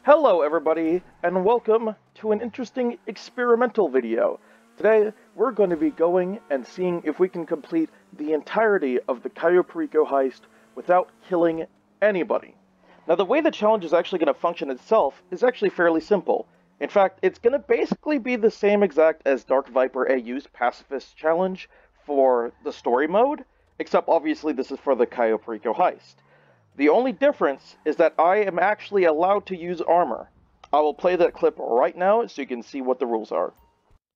Hello everybody, and welcome to an interesting experimental video. Today, we're going to be going and seeing if we can complete the entirety of the Cayo Perico heist without killing anybody. Now the way the challenge is actually going to function itself is actually fairly simple. In fact, it's going to basically be the same exact as DarkViperAU's Pacifist challenge for the story mode, except obviously this is for the Cayo Perico heist. The only difference is that I am actually allowed to use armor. I will play that clip right now so you can see what the rules are.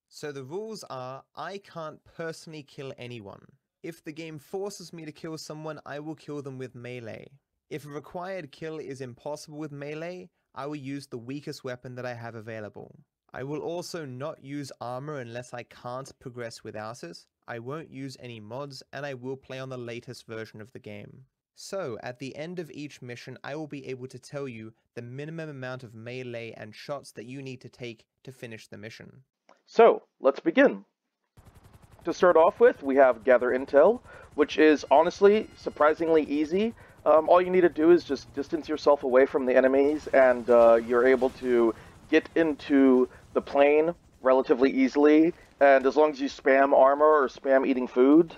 So the rules are, I can't personally kill anyone. If the game forces me to kill someone, I will kill them with melee. If a required kill is impossible with melee, I will use the weakest weapon that I have available. I will also not use armor unless I can't progress without it. I won't use any mods, and I will play on the latest version of the game. So, at the end of each mission, I will be able to tell you the minimum amount of melee and shots that you need to take to finish the mission. So, let's begin. To start off with, we have Gather Intel, which is honestly surprisingly easy. All you need to do is just distance yourself away from the enemies, and you're able to get into the plane relatively easily, and as long as you spam armor or spam eating food,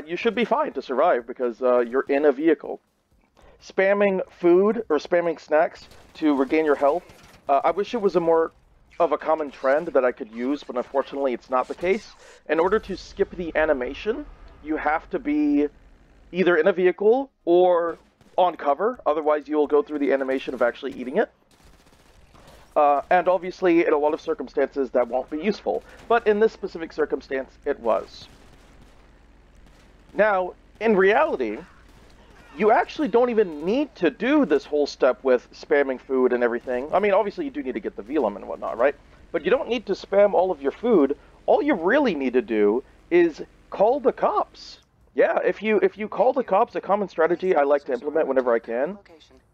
you should be fine to survive because you're in a vehicle. Spamming food or spamming snacks to regain your health, I wish it was a more of a common trend that I could use, but unfortunately it's not the case. In order to skip the animation, you have to be either in a vehicle or on cover, otherwise you'll go through the animation of actually eating it. And obviously, in a lot of circumstances, that won't be useful, but in this specific circumstance, it was. Now, in reality, you actually don't even need to do this whole step with spamming food and everything. I mean, obviously you do need to get the velum and whatnot, right? But you don't need to spam all of your food. All you really need to do is call the cops. Yeah, if you call the cops, a common strategy I like to implement whenever I can.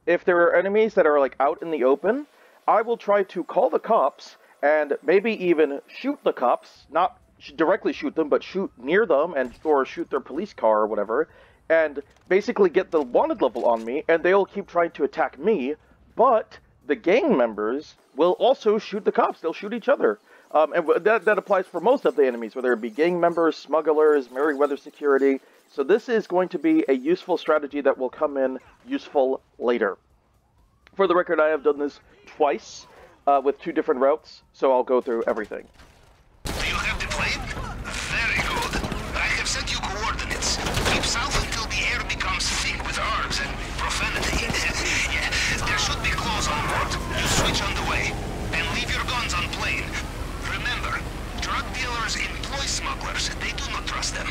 If there are enemies that are like out in the open, I will try to call the cops and maybe even shoot the cops, not directly shoot them, but shoot near them and or shoot their police car or whatever, and basically get the wanted level on me, and they'll keep trying to attack me, but the gang members will also shoot the cops. They'll shoot each other. And that applies for most of the enemies, whether it be gang members, smugglers, Merryweather security. So this is going to be a useful strategy that will come in useful later. For the record, I have done this twice with 2 different routes, so I'll go through everything. South until the air becomes thick with herbs and profanity. Yeah, there should be clothes on board. You switch on the way, and leave your guns on plane. Remember, drug dealers employ smugglers. They do not trust them.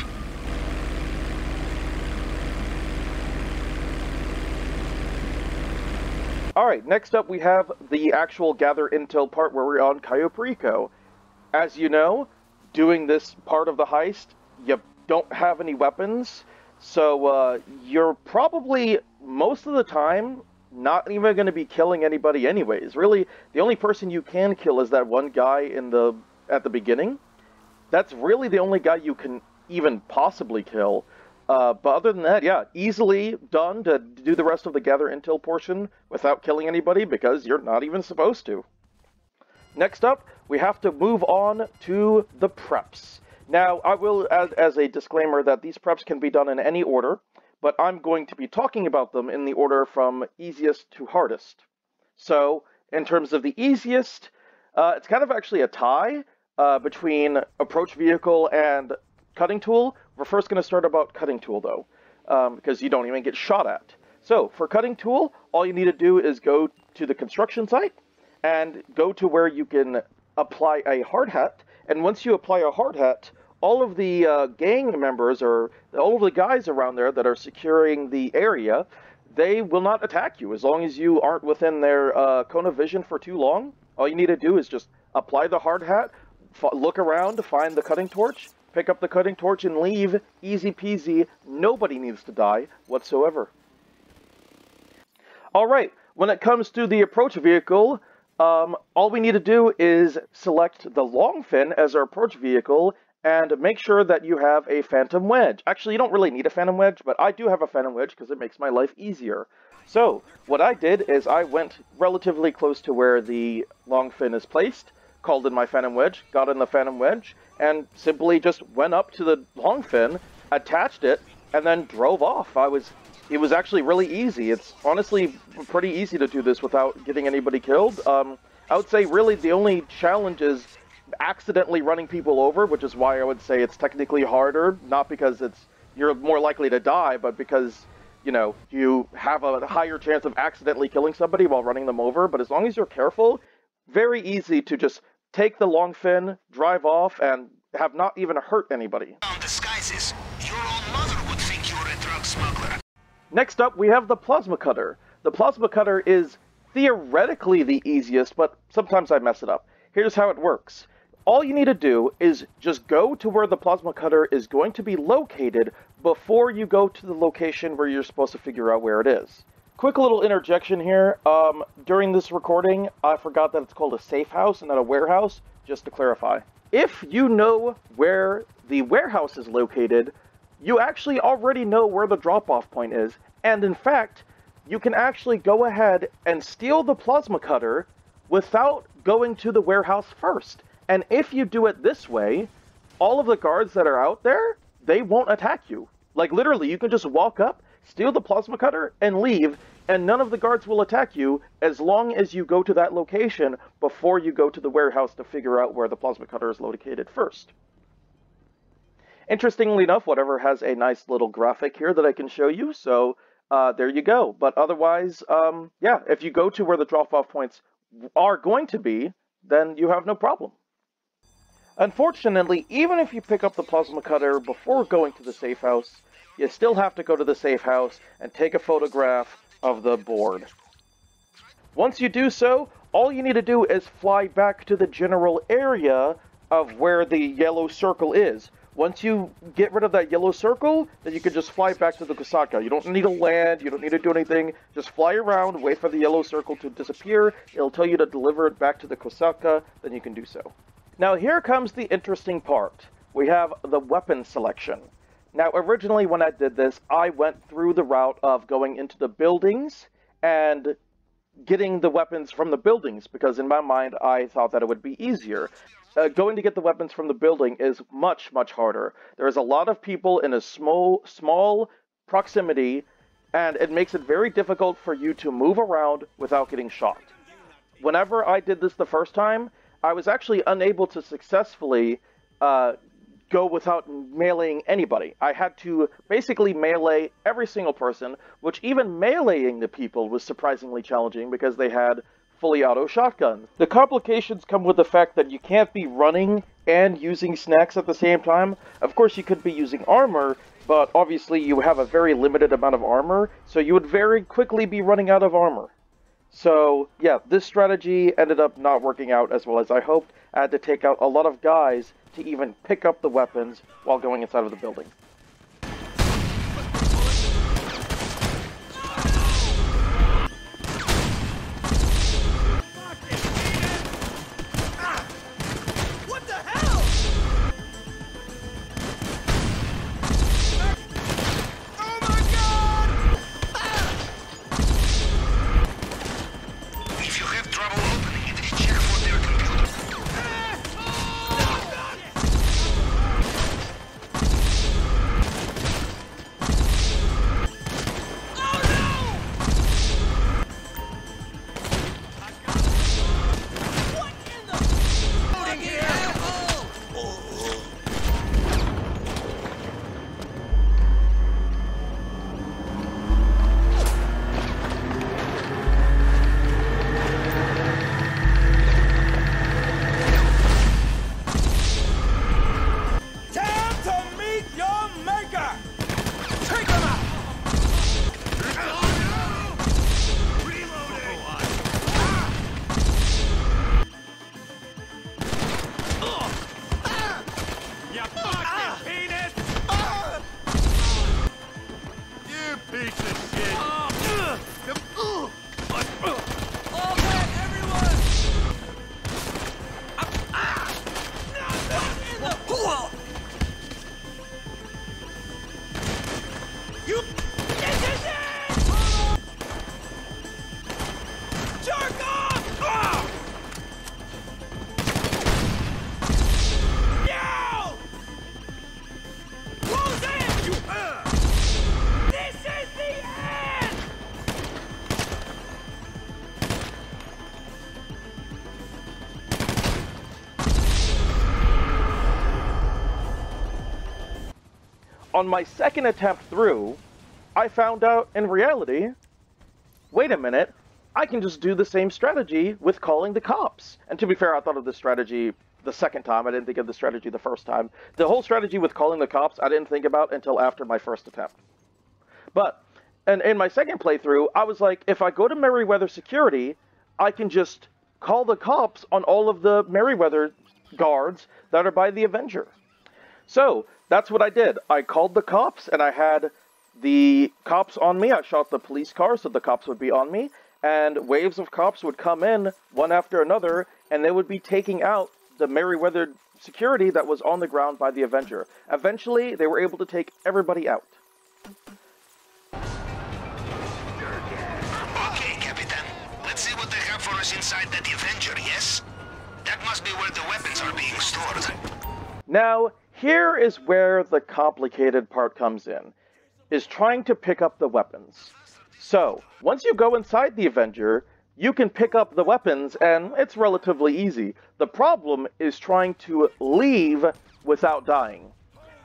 Alright, next up we have the actual Gather Intel part where we're on Cayo Perico. As you know, doing this part of the heist, you don't have any weapons. So, you're probably, most of the time, not even going to be killing anybody anyways. Really, the only person you can kill is that one guy at the beginning. That's really the only guy you can even possibly kill. But other than that, yeah, easily done to do the rest of the Gather Intel portion without killing anybody because you're not even supposed to. Next up, we have to move on to the preps. Now, I will add as a disclaimer that these preps can be done in any order, but I'm going to be talking about them in the order from easiest to hardest. So, in terms of the easiest, it's kind of actually a tie between approach vehicle and cutting tool. We're first going to start about cutting tool, though, because you don't even get shot at. So, for cutting tool, all you need to do is go to the construction site and go to where you can apply a hard hat. And once you apply a hard hat, all of the gang members or all of the guys around there that are securing the area, they will not attack you as long as you aren't within their cone of vision for too long. All you need to do is just apply the hard hat, look around to find the cutting torch, pick up the cutting torch and leave. Easy peasy. Nobody needs to die whatsoever. Alright, when it comes to the approach vehicle, all we need to do is select the long fin as our approach vehicle and make sure that you have a phantom wedge. Actually, you don't really need a phantom wedge, but I do have a phantom wedge because it makes my life easier. So, what I did is I went relatively close to where the long fin is placed, called in my Phantom Wedge, got in the Phantom Wedge, and simply just went up to the long fin, attached it, and then drove off. It was actually really easy. It's honestly pretty easy to do this without getting anybody killed. I would say really the only challenge is accidentally running people over, which is why I would say it's technically harder, not because you're more likely to die, but because, you know, you have a higher chance of accidentally killing somebody while running them over. But as long as you're careful, very easy to just take the long fin, drive off, and have not even hurt anybody. Disguises. Your own mother would think you were a drug smuggler. Next up, we have the Plasma Cutter. The Plasma Cutter is theoretically the easiest, but sometimes I mess it up. Here's how it works. All you need to do is just go to where the Plasma Cutter is going to be located before you go to the location where you're supposed to figure out where it is. Quick little interjection here. During this recording, I forgot that it's called a safe house and not a warehouse, just to clarify. If you know where the warehouse is located, you actually already know where the drop-off point is, and in fact, you can actually go ahead and steal the Plasma Cutter without going to the warehouse first. And if you do it this way, all of the guards that are out there, they won't attack you. Like, literally, you can just walk up, steal the Plasma Cutter, and leave, and none of the guards will attack you as long as you go to that location before you go to the warehouse to figure out where the Plasma Cutter is located first. Interestingly enough, whatever has a nice little graphic here that I can show you, so there you go. But otherwise, yeah, if you go to where the drop-off points are going to be, then you have no problem. Unfortunately, even if you pick up the Plasma Cutter before going to the safe house, you still have to go to the safe house and take a photograph of the board. Once you do so, all you need to do is fly back to the general area of where the yellow circle is. Once you get rid of that yellow circle, then you can just fly back to the Kusaka. You don't need to land, you don't need to do anything. Just fly around, wait for the yellow circle to disappear. It'll tell you to deliver it back to the Kusaka, then you can do so. Now here comes the interesting part. We have the weapon selection. Now originally when I did this, I went through the route of going into the buildings and getting the weapons from the buildings, because in my mind I thought that it would be easier. Going to get the weapons from the building is much, much harder. There's a lot of people in a small proximity, and it makes it very difficult for you to move around without getting shot. Whenever I did this the first time, I was actually unable to successfully go without meleeing anybody. I had to basically melee every single person, which even meleeing the people was surprisingly challenging because they had fully auto shotguns. The complications come with the fact that you can't be running and using snacks at the same time. Of course, you could be using armor, but obviously you have a very limited amount of armor, so you would very quickly be running out of armor. So, yeah, this strategy ended up not working out as well as I hoped. I had to take out a lot of guys to even pick up the weapons while going inside of the building. on my second attempt through, I found out in reality, wait a minute, I can just do the same strategy with calling the cops. And to be fair, I thought of this strategy the second time. I didn't think of the strategy the first time. The whole strategy with calling the cops, I didn't think about until after my first attempt. But, and in my second playthrough, I was like, if I go to Merryweather Security, I can just call the cops on all of the Merryweather guards that are by the Avenger. So, that's what I did. I called the cops, and I had the cops on me. I shot the police car, so the cops would be on me, and waves of cops would come in, one after another, and they would be taking out the Merryweather security that was on the ground by the Avenger. Eventually, they were able to take everybody out. Okay, Capitan. Let's see what they have for us inside that Avenger, yes? That must be where the weapons are being stored. Now, here is where the complicated part comes in, is trying to pick up the weapons. So, once you go inside the Avenger, you can pick up the weapons, and it's relatively easy. The problem is trying to leave without dying.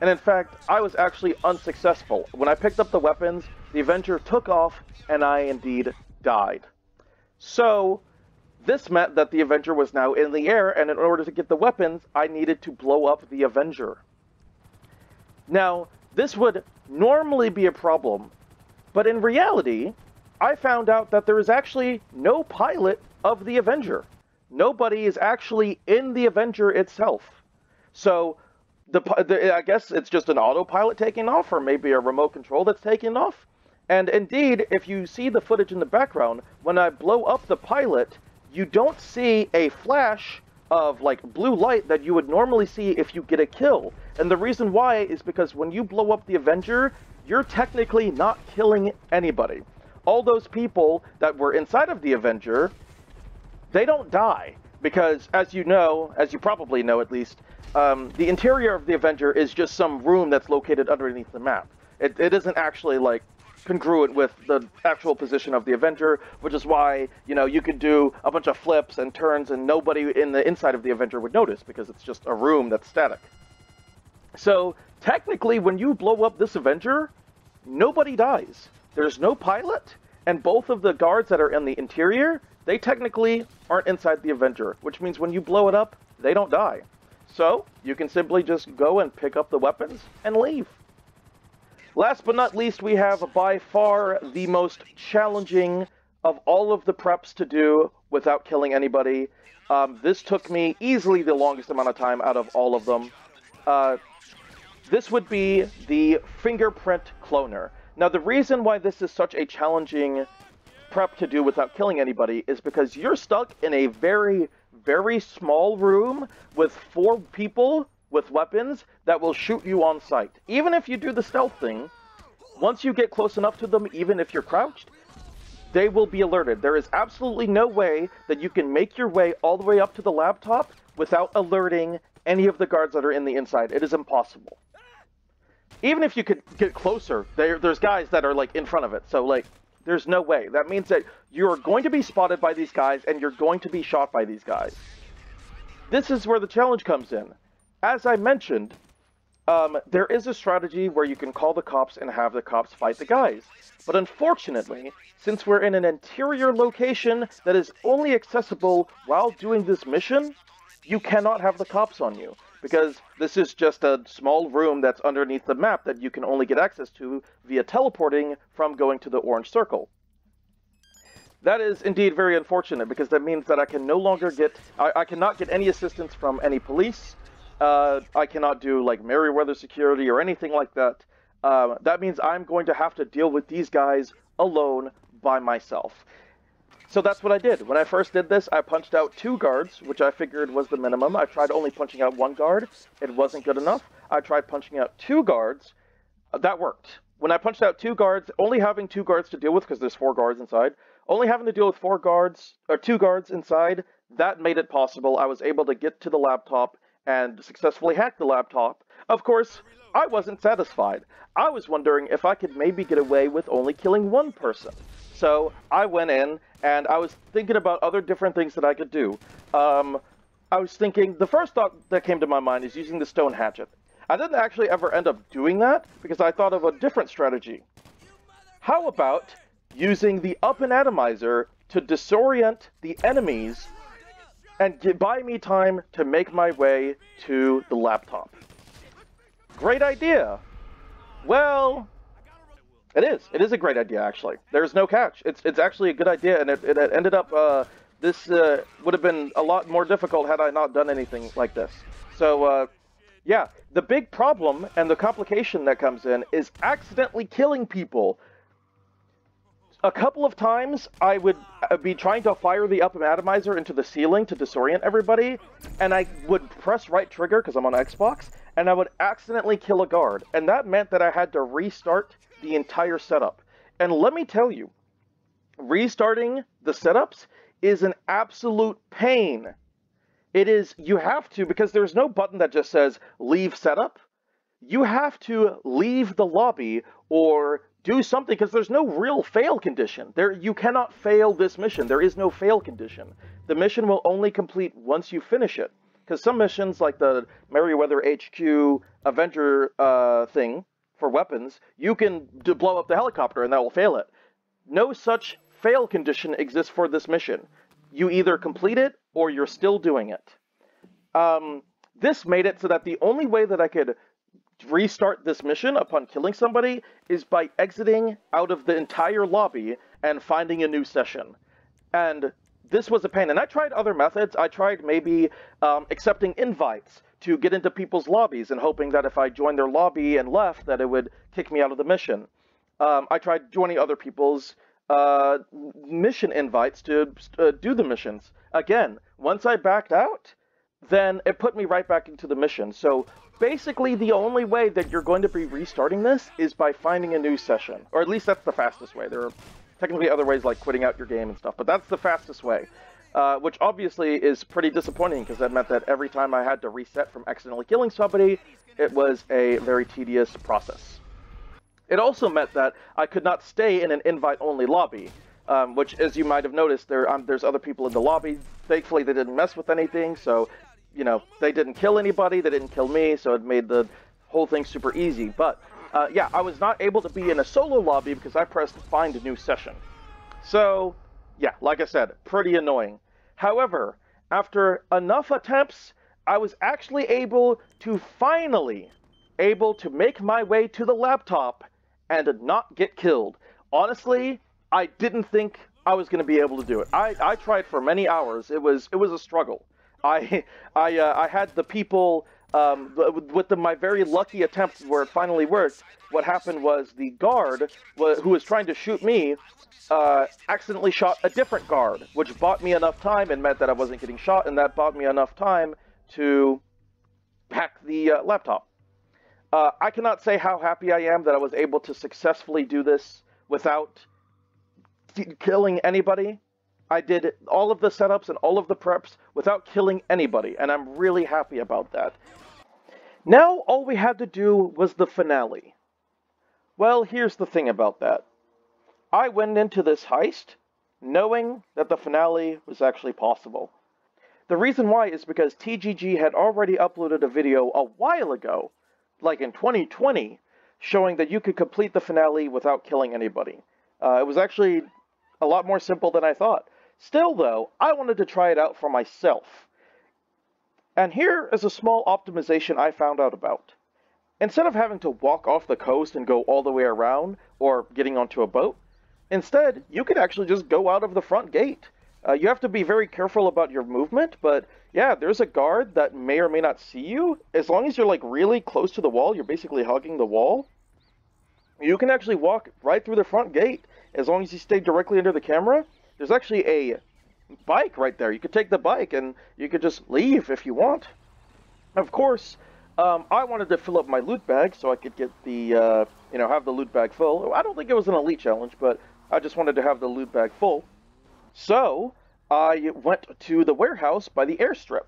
And in fact, I was actually unsuccessful. When I picked up the weapons, the Avenger took off, and I indeed died. So, this meant that the Avenger was now in the air, and in order to get the weapons, I needed to blow up the Avenger. Now, this would normally be a problem, but in reality, I found out that there is actually no pilot of the Avenger. Nobody is actually in the Avenger itself. So, I guess it's just an autopilot taking off, or maybe a remote control that's taking off. And indeed, if you see the footage in the background, when I blow up the pilot, you don't see a flash of, like, blue light that you would normally see if you get a kill. And the reason why is because when you blow up the Avenger, you're technically not killing anybody. All those people that were inside of the Avenger, they don't die. Because, as you know, as you probably know at least, the interior of the Avenger is just some room that's located underneath the map. It isn't actually, like, congruent with the actual position of the Avenger, which is why, you know, you could do a bunch of flips and turns and nobody in the inside of the Avenger would notice, because it's just a room that's static. So, technically, when you blow up this Avenger, nobody dies. There's no pilot, and both of the guards that are in the interior, they technically aren't inside the Avenger, which means when you blow it up, they don't die. So, you can simply just go and pick up the weapons and leave. Last but not least, we have by far the most challenging of all of the preps to do without killing anybody. This took me easily the longest amount of time out of all of them. This would be the Fingerprint Cloner. Now, the reason why this is such a challenging prep to do without killing anybody is because you're stuck in a very, very small room with 4 people with weapons that will shoot you on sight. Even if you do the stealth thing, once you get close enough to them, even if you're crouched, they will be alerted. There is absolutely no way that you can make your way all the way up to the laptop without alerting any of the guards that are in the inside. It is impossible. Even if you could get closer, there's guys that are, like, in front of it. So, like, there's no way. That means that you're going to be spotted by these guys, and you're going to be shot by these guys. This is where the challenge comes in. As I mentioned, there is a strategy where you can call the cops and have the cops fight the guys. But unfortunately, since we're in an interior location that is only accessible while doing this mission, you cannot have the cops on you. Because this is just a small room that's underneath the map that you can only get access to via teleporting from going to the orange circle. That is indeed very unfortunate, because that means that I can no longer get... I cannot get any assistance from any police. I cannot do, like, Merryweather security or anything like that. That means I'm going to have to deal with these guys alone by myself. So that's what I did. When I first did this, I punched out 2 guards, which I figured was the minimum. I tried only punching out 1 guard. It wasn't good enough. I tried punching out 2 guards. That worked. When I punched out 2 guards, only having 2 guards to deal with, because there's 4 guards inside, only having to deal with 4 guards, or 2 guards inside, that made it possible. I was able to get to the laptop and successfully hack the laptop. Of course, I wasn't satisfied. I was wondering if I could maybe get away with only killing 1 person. So I went in, and I was thinking about other different things that I could do. I was thinking, the first thought that came to my mind is using the stone hatchet. I didn't actually ever end up doing that because I thought of a different strategy. How about using the up and atomizer to disorient the enemies and buy me time to make my way to the laptop? Great idea. Well, it is. It is a great idea, actually. There's no catch. It's actually a good idea, and it ended up, this would have been a lot more difficult had I not done anything like this. So, yeah, the big problem and the complication that comes in is accidentally killing people. A couple of times, I would be trying to fire the up and atomizer into the ceiling to disorient everybody, and I would press right trigger, because I'm on Xbox, and I would accidentally kill a guard. And that meant that I had to restart the entire setup. And let me tell you, restarting the setups is an absolute pain. It is, you have to, because there's no button that just says, leave setup. You have to leave the lobby or do something, because there's no real fail condition. You cannot fail this mission. There is no fail condition. The mission will only complete once you finish it. Because some missions, like the Merryweather HQ Avenger thing for weapons, you can blow up the helicopter and that will fail it. No such fail condition exists for this mission. You either complete it or you're still doing it. This made it so that the only way that I could restart this mission upon killing somebody is by exiting out of the entire lobby and finding a new session. And this was a pain. And I tried other methods. I tried maybe accepting invites to get into people's lobbies and hoping that if I joined their lobby and left, that it would kick me out of the mission. I tried joining other people's mission invites to do the missions. Again, once I backed out, then it put me right back into the mission. So basically, the only way that you're going to be restarting this is by finding a new session. Or at least that's the fastest way. There are technically other ways like quitting out your game and stuff, but that's the fastest way. Which obviously is pretty disappointing, because that meant that every time I had to reset from accidentally killing somebody, it was a very tedious process. It also meant that I could not stay in an invite-only lobby, which, as you might have noticed, there's other people in the lobby. Thankfully, they didn't mess with anything, so, you know, they didn't kill anybody, they didn't kill me, so it made the whole thing super easy. But, yeah, I was not able to be in a solo lobby because I pressed find a new session. So, yeah, like I said, pretty annoying. However, after enough attempts, I was actually finally able to make my way to the laptop and not get killed. Honestly, I didn't think I was going to be able to do it. I tried for many hours. It was a struggle. I had the people, with my very lucky attempt where it finally worked. What happened was the guard who was trying to shoot me accidentally shot a different guard, which bought me enough time and meant that I wasn't getting shot, and that bought me enough time to hack the laptop. I cannot say how happy I am that I was able to successfully do this without killing anybody. I did all of the setups and all of the preps without killing anybody, and I'm really happy about that. Now all we had to do was the finale. Well, here's the thing about that. I went into this heist knowing that the finale was actually possible. The reason why is because TGG had already uploaded a video a while ago, like in 2020, showing that you could complete the finale without killing anybody. It was actually a lot more simple than I thought. Still, though, I wanted to try it out for myself. And here is a small optimization I found out about. Instead of having to walk off the coast and go all the way around, or getting onto a boat, instead, you could actually just go out of the front gate. You have to be very careful about your movement, but yeah, there's a guard that may or may not see you. As long as you're like really close to the wall, you're basically hugging the wall, you can actually walk right through the front gate. As long as you stay directly under the camera, there's actually a bike right there. You could take the bike and you could just leave if you want. Of course, I wanted to fill up my loot bag so I could get the, have the loot bag full. I don't think it was an elite challenge, but I just wanted to have the loot bag full. So, I went to the warehouse by the airstrip.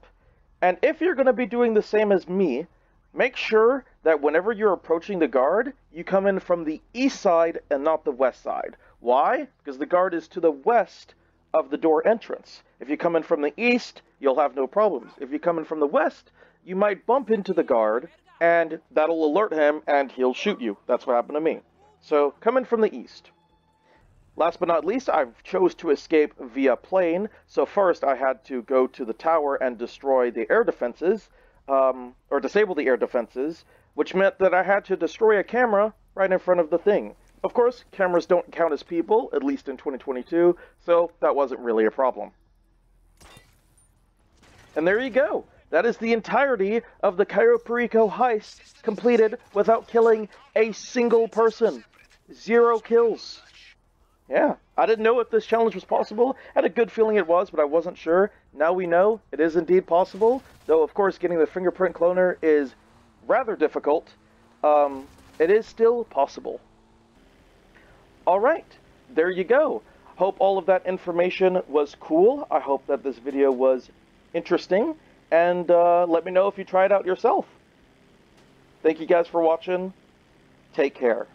And if you're going to be doing the same as me, make sure that whenever you're approaching the guard, you come in from the east side and not the west side. Why? Because the guard is to the west of the door entrance. If you come in from the east, you'll have no problems. If you come in from the west, you might bump into the guard and that'll alert him, and he'll shoot you. That's what happened to me. So, come in from the east. Last but not least, I chose to escape via plane, so first I had to go to the tower and destroy the air defenses, or disable the air defenses, which meant that I had to destroy a camera right in front of the thing. Of course, cameras don't count as people, at least in 2022, so that wasn't really a problem. And there you go. That is the entirety of the Cayo Perico heist completed without killing a single person. 0 kills. Yeah, I didn't know if this challenge was possible. I had a good feeling it was, but I wasn't sure. Now we know it is indeed possible, though of course getting the fingerprint cloner is rather difficult. It is still possible. Alright, there you go. Hope all of that information was cool. I hope that this video was interesting, and let me know if you try it out yourself. Thank you guys for watching. Take care.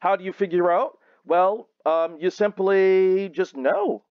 How do you figure out? Well, you simply just know.